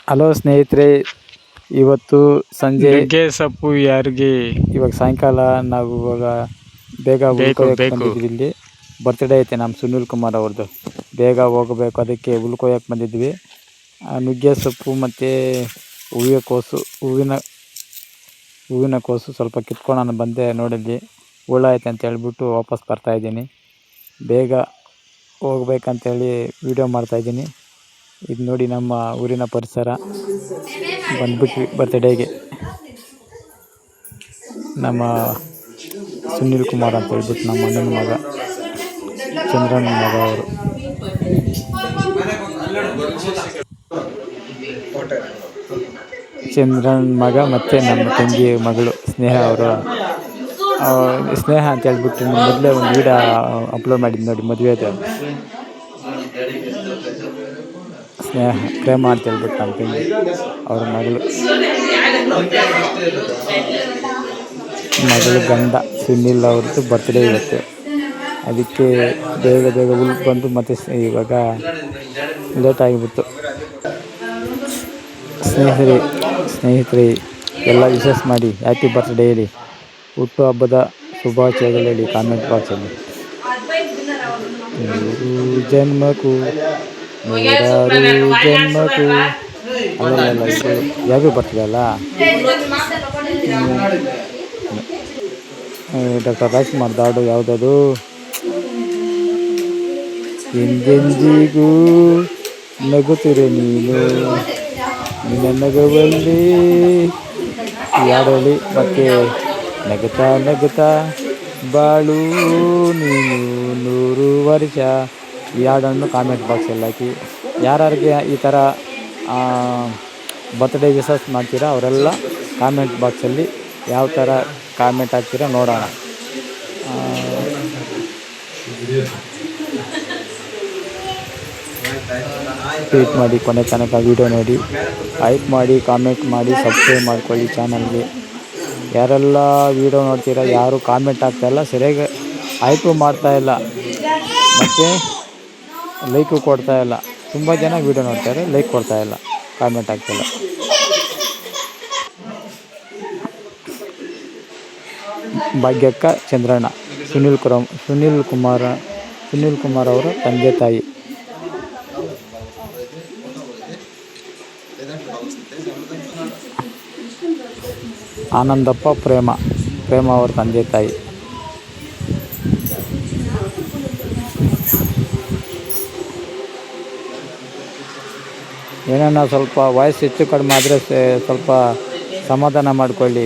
Hello ಸ್ನೇಹಿತರೆ, ಇವತ್ತು ಸಂಜೆ ನುಗ್ಗೆ ಸೊಪ್ಪು ಯಾರಿಗೆ ಇವಾಗ ಸಾಯಂಕಾಲ ನಾವು ಇವಾಗ ಬೇಗ ಉಳ್ಕೊಳಕ್ಕೆ ಬೇಕು ಬಂದಿದ್ವಿ. ಇಲ್ಲಿ ಬರ್ತ್ಡೇ ಐತೆ ನಮ್ಮ ಸುನಿಲ್ ಕುಮಾರ್ ಅವ್ರದ್ದು. ಬೇಗ ಹೋಗಬೇಕು, ಅದಕ್ಕೆ ಉಳ್ಕೊಳಕ್ಕೆ ಬಂದಿದ್ವಿ. ನುಗ್ಗೆ ಸೊಪ್ಪು ಮತ್ತು ಹೂವಿನ ಕೋಸು ಸ್ವಲ್ಪ ಕಿತ್ಕೊಳ್ಳೋಣ ಬಂದೆ. ನೋಡಿದ್ವಿ ಹುಳ ಐತೆ ಅಂತ ಹೇಳ್ಬಿಟ್ಟು ವಾಪಸ್ ಬರ್ತಾಯಿದ್ದೀನಿ. ಬೇಗ ಹೋಗ್ಬೇಕಂತೇಳಿ ವೀಡಿಯೋ ಮಾಡ್ತಾಯಿದ್ದೀನಿ. ಇದು ನೋಡಿ ನಮ್ಮ ಊರಿನ ಪರಿಸರ. ಬಂದ್ಬಿಟ್ವಿ ಬರ್ತ್ಡೇಗೆ. ನಮ್ಮ ಸುನಿಲ್ ಕುಮಾರ್ ಅಂತ ಹೇಳ್ಬಿಟ್ಟು ನಮ್ಮ ಅಣ್ಣನ ಮಗ, ಚಂದ್ರನ ಮಗ ಅವರು. ಚಂದ್ರನ ಮಗ ಮತ್ತು ನಮ್ಮ ತಂಗಿ ಮಗಳು ಸ್ನೇಹ ಅವರು. ಸ್ನೇಹ ಅಂತ ಹೇಳ್ಬಿಟ್ಟು ಮೊದಲೇ ಒಂದು ವಿಡಿಯೋ ಅಪ್ಲೋಡ್ ಮಾಡಿದ್ದು ನೋಡಿ, ಮದುವೆದು. ಸ್ನೇಹ ಪ್ರೇಮ ಅಂತ ಹೇಳ್ಬಿಟ್ಟು ನಮ್ಮ ತಂಗಿ ಅವ್ರ ಮಗಳು ಗಂಡ ಸುನಿಲ್ ಅವ್ರದ್ದು ಬರ್ತ್ಡೇ ಇವತ್ತು. ಅದಕ್ಕೆ ಬೇಗ ಉಳ್ದು ಬಂದು ಮತ್ತೆ ಇವಾಗ ಲೇಟ್ ಆಗಿಬಿಟ್ಟು. ಸ್ನೇಹಿತರೆ ಎಲ್ಲ ವಿಶೇಷ ಮಾಡಿ, ಹ್ಯಾಪಿ ಬರ್ತ್ಡೇ ಹೇಳಿ, ಹುಟ್ಟು ಹಬ್ಬದ ಶುಭಾಶಯಗಳು ಹೇಳಿ ಕಾಮೆಂಟ್ ಬಾಕ್ಸಲ್ಲಿ. 100 ಜನ್ಮಕ್ಕೂ 106 ಜನ್ಮಕ್ಕೂ ಅಲ್ಲ ಇದು ಯಾವ್ದು ಬರ್ತದೆ ಅಲ್ಲ, ಡಾಕ್ಟರ್ ರಾಜ್ಕುಮಾರ್ ಹಾಡು ಯಾವುದದು, ಎಂದೆಂದಿಗೂ ನಗುತ್ತಿರೆ ನೀನು ನಿನ್ನ ನಗುವಲ್ಲಿ ಯಾಡಲಿ, ಮತ್ತು ನಗುತ್ತಾ ಬಾಳು ನೀನು 100 ವರ್ಷ. ಈ ಹಾಡನ್ನು ಕಾಮೆಂಟ್ ಬಾಕ್ಸಲ್ಲಿ ಹಾಕಿ. ಯಾರಿಗೆ ಈ ಥರ ಬರ್ತ್ಡೇ ವಿಶಸ್ ಮಾಡ್ತೀರಾ ಅವರೆಲ್ಲ ಕಾಮೆಂಟ್ ಬಾಕ್ಸಲ್ಲಿ ಯಾವ ಥರ ಕಾಮೆಂಟ್ ಹಾಕ್ತೀರಾ ನೋಡೋಣ. ಟ್ವೀಟ್ ಮಾಡಿ, ಕೊನೆ ತನಕ ವೀಡಿಯೋ ನೋಡಿ, ಹೈಪ್ ಮಾಡಿ, ಕಾಮೆಂಟ್ ಮಾಡಿ, ಸಬ್ಸ್ಕ್ರೈಬ್ ಮಾಡ್ಕೊಳ್ಳಿ ಚಾನಲ್ಗೆ. ಯಾರೆಲ್ಲ ವೀಡಿಯೋ ನೋಡ್ತೀರಾ ಯಾರು ಕಾಮೆಂಟ್ ಆಗ್ತಾಯಿಲ್ಲ, ಸರಿಯಾಗಿ ಹೈಪು ಮಾಡ್ತಾಯಿಲ್ಲ, ಮತ್ತು ಲೈಕು ಕೊಡ್ತಾಯಿಲ್ಲ. ತುಂಬ ಜನ ವೀಡಿಯೋ ನೋಡ್ತಾರೆ, ಲೈಕ್ ಕೊಡ್ತಾಯಿಲ್ಲ, ಕಾಮೆಂಟ್ ಆಗ್ತಾಯಿಲ್ಲ. ಭಾಗ್ಯಕ್ಕ ಚಂದ್ರಣ್ಣ, ಸುನಿಲ್ ಕುಮಾರ್ ಅವರ ತಂದೆ ತಾಯಿ. ಆನಂದಪ್ಪ ಪ್ರೇಮ ಅವರ ತಂದೆ ತಾಯಿ. ಏನನ್ನ ಸ್ವಲ್ಪ ವಾಯ್ಸ್ ಹೆಚ್ಚು ಕಡಿಮೆ ಆದರೆ ಸ್ವಲ್ಪ ಸಮಾಧಾನ ಮಾಡಿಕೊಳ್ಳಿ.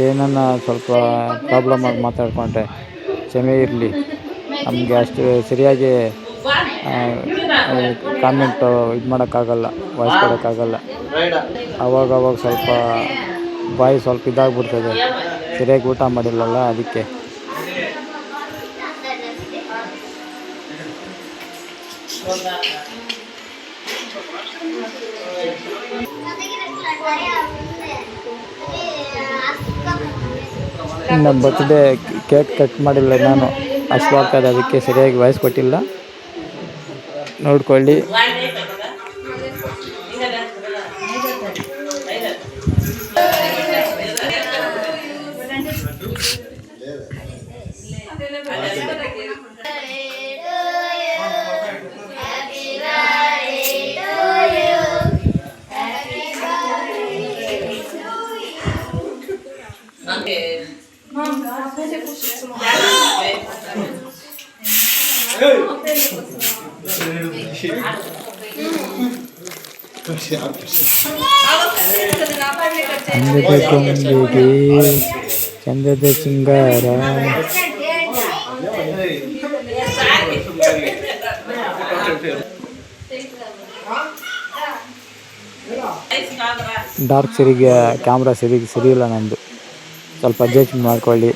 ಏನನ್ನ ಸ್ವಲ್ಪ ಪ್ರಾಬ್ಲಮಾಗಿ ಮಾತಾಡಿಕೊಂಡ್ರೆ ಕ್ಷಮೆ ಇರಲಿ. ನಮಗೆ ಅಷ್ಟು ಸರಿಯಾಗಿ ಕಾಮೆಂಟು ಇದು ಮಾಡೋಕ್ಕಾಗಲ್ಲ, ವಾಯ್ಸ್ ಕೊಡೋಕ್ಕಾಗಲ್ಲ. ಅವಾಗ ಸ್ವಲ್ಪ ಬಾಯಿ ಸ್ವಲ್ಪ ಇದಾಗ್ಬಿಡ್ತದೆ, ಸರಿಯಾಗಿ ಊಟ ಮಾಡಿಲ್ಲಲ್ಲ ಅದಕ್ಕೆ. ನಮ್ಮ ಬರ್ತ್ಡೇ ಕೇಕ್ ಕಟ್ ಮಾಡಿಲ್ಲ ನಾನು, ಹಸಿವಾಗ್ತದೆ ಅದಕ್ಕೆ ಸರಿಯಾಗಿ ವಾಯ್ಸ್ ಕೊಟ್ಟಿಲ್ಲ, ನೋಡ್ಕೊಳ್ಳಿ. ಚಂದದ ಕೊಂಬೆಗೆ ಚಂದದ ಸಿಂಗಾರ, ಡಾರ್ಕ್ ಸರಿಗೆ ಕ್ಯಾಮ್ರಾ ಸರಿಯಿಲ್ಲ ನಂದು, ಸ್ವಲ್ಪ ಅಡ್ಜಸ್ಟ್ ಮಾಡ್ಕೊಳ್ಳಿ.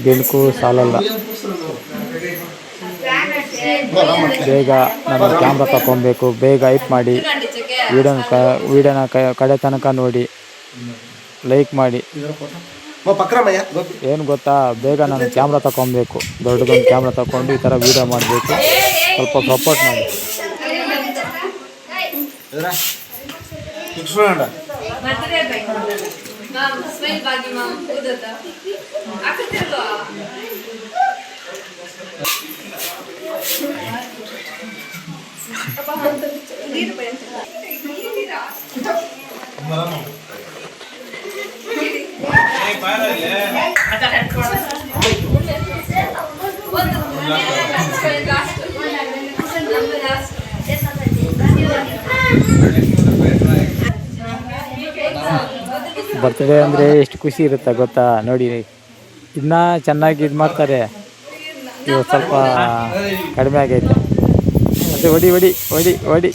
ಬೆಳಕು ಸಾಲಲ್ಲ. ಬೇಗ ನನ್ನ ಕ್ಯಾಮ್ರಾ ತಗೊಬೇಕು, ಬೇಗ ಹೈಪ್ ಮಾಡಿ, ವೀಡಿಯೋನ ಕಡೆ ತನಕ ನೋಡಿ, ಲೈಕ್ ಮಾಡಿ. ಏನು ಗೊತ್ತಾ, ಬೇಗ ನಾನು ಕ್ಯಾಮ್ರಾ ತಗೊಬೇಕು, ದೊಡ್ಡದೊಂದು ಕ್ಯಾಮ್ರಾ ತಗೊಂಡು ಈ ಥರ ವೀಡಿಯೋ ಮಾಡಬೇಕು. ಸ್ವಲ್ಪ ಸಪೋರ್ಟ್ ಮಾಡಿ. ಬರ್ತ್ಡೇ ಅಂದರೆ ಎಷ್ಟು ಖುಷಿ ಇರುತ್ತೆ ಗೊತ್ತಾ. ನೋಡಿ ಇನ್ನೂ ಚೆನ್ನಾಗಿ ಇದು ಮಾಡ್ತಾರೆ. ಇವತ್ತು ಸ್ವಲ್ಪ ಕಡಿಮೆ ಆಗೈತೆ. ಮತ್ತೆ ಹೊಡಿ ಹೊಡಿ ಹೊಡಿ ಹೊಡಿ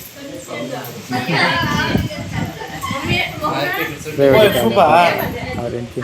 ಅವ್ರೆಂತಿ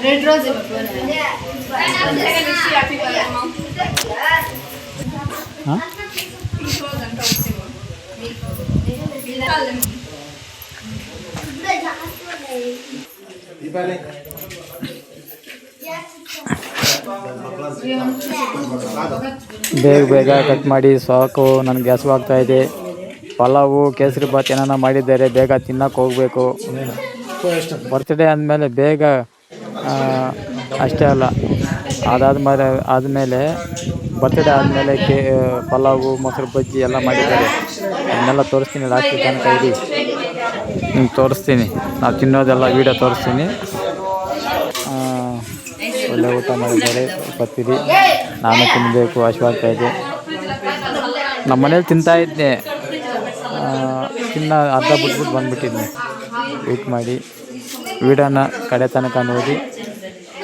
रेड रोज ಹಾಂ ಬೇಗ ಬೇಗ ಕಟ್ ಮಾಡಿ ಸಾಕು, ನನಗೆ ಹಸುವಾಗ್ತಾ ಇದೆ. ಪಲಾವು ಕೇಸರಿ ಬಾತ್ ಏನಾನ ಮಾಡಿದ್ದಾರೆ, ಬೇಗ ತಿನ್ನಕ್ಕೆ ಹೋಗಬೇಕು. ಬರ್ತ್ಡೇ ಅಂದಮೇಲೆ ಬೇಗ ಅಷ್ಟೇ ಅಲ್ಲ, ಆದಮೇಲೆ ಬರ್ತ್ಡೇ ಆದಮೇಲೆ ಪಲಾವು ಮೊಸರು ಬಜ್ಜಿ ಎಲ್ಲ ಮಾಡಿದ್ದಾರೆ. ಅದನ್ನೆಲ್ಲ ತೋರಿಸ್ತೀನಿ ಲಾಸ್ಟ್ ತನಕ ಇರಿ, ನಿಮ್ಗೆ ತೋರಿಸ್ತೀನಿ. ನಾವು ತಿನ್ನೋದೆಲ್ಲ ವೀಡಿಯೋ ತೋರಿಸ್ತೀನಿ. ಒಳ್ಳೆ ಊಟ ಮಾಡಿದ್ದಾರೆ, ಬರ್ತೀರಿ. ನಾನು ತಿನ್ನಬೇಕು, ಹಸಿವಾಗ್ತಾ ಇದೆ. ನಮ್ಮ ಮನೇಲಿ ತಿಂತಾಯಿದ್ದೆ, ಅರ್ಧ ಬಿಟ್ಬಿಟ್ಟು ಬಂದುಬಿಟ್ಟಿದ್ದೆ. ವೆಯ್ಟ್ ಮಾಡಿ ವೀಡಿಯೋನ ಕಡೆ ತನಕ ನೋಡಿ,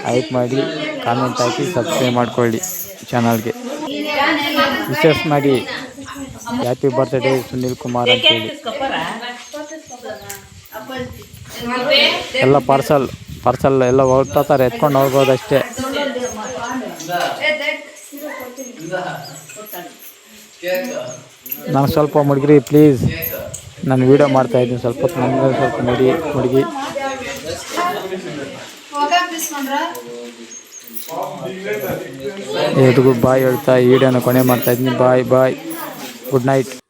ಲೈಕ್ ಮಾಡಿ, ಕಾಮೆಂಟ್ ಹಾಕಿ, ಸಬ್ಸ್ಕ್ರೈಬ್ ಮಾಡ್ಕೊಳ್ಳಿ ಚಾನಲ್ಗೆ. ವಿಶೇಷ ಮಾಡಿ ಹ್ಯಾಪಿ ಬರ್ತ್ಡೇ ಸುನಿಲ್ ಕುಮಾರ್ ಅಂತೇಳಿ. ಎಲ್ಲ ಪಾರ್ಸಲ್ ಎಲ್ಲ ಹೊರಟಾರೆ, ಎತ್ಕೊಂಡು ಹೋಗ್ಬೋದಷ್ಟೇ. ನಾನು ಸ್ವಲ್ಪ ಮುಡುಗ್ರಿ ಪ್ಲೀಸ್, ನಾನು ವೀಡಿಯೋ ಮಾಡ್ತಾಯಿದ್ದೀನಿ. ಸ್ವಲ್ಪ ಹೊತ್ತು ನನಗೆ ಸ್ವಲ್ಪ ನೋಡಿ ಹುಡುಗಿ. ಎಲ್ರಿಗೂ ಬಾಯ್ ಹೇಳ್ತಾ ಈ ವಿಡಿಯೋನ ಕೊನೆ ಮಾಡ್ತಾಯಿದ್ದೀನಿ. ಬಾಯ್ ಬಾಯ್, ಗುಡ್ ನೈಟ್.